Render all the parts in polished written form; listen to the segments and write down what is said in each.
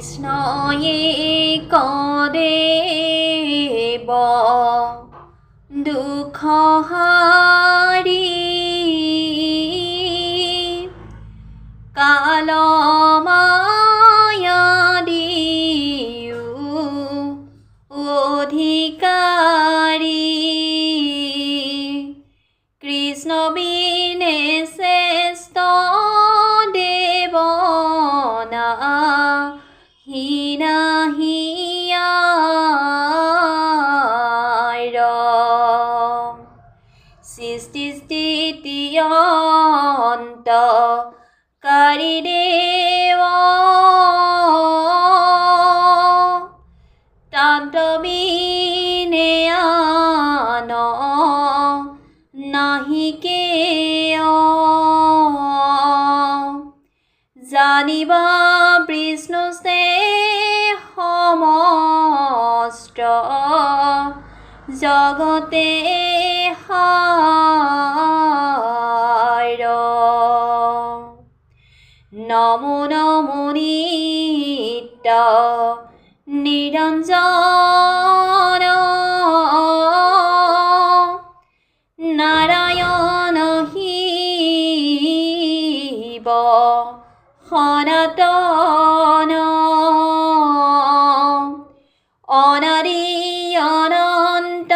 কৃষ্ণয়ে কদেব দুঃখ হারি কাল মায়া দিও অধিকারী কৃষ্ণ বিনে শ্রেষ্ঠ দেব না হিনাহিয়ার সৃষ্টি স্থিতি অন্ত কারি দেব তন্ত্র বিনে আন নাহি কেয় জানিবা বিষ্ণু সমস্ত জগতে হার নমো নমো নিত্য নিরঞ্জন নারায়ণ শিব সনাতন অনাদি অনন্ত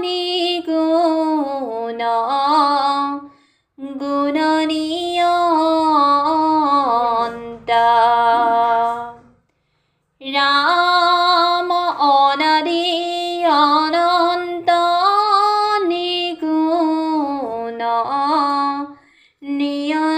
নিগুণ গুণনিয়ন্ত রাম অনাদি অনন্ত নিগুণ নিয়ন্ত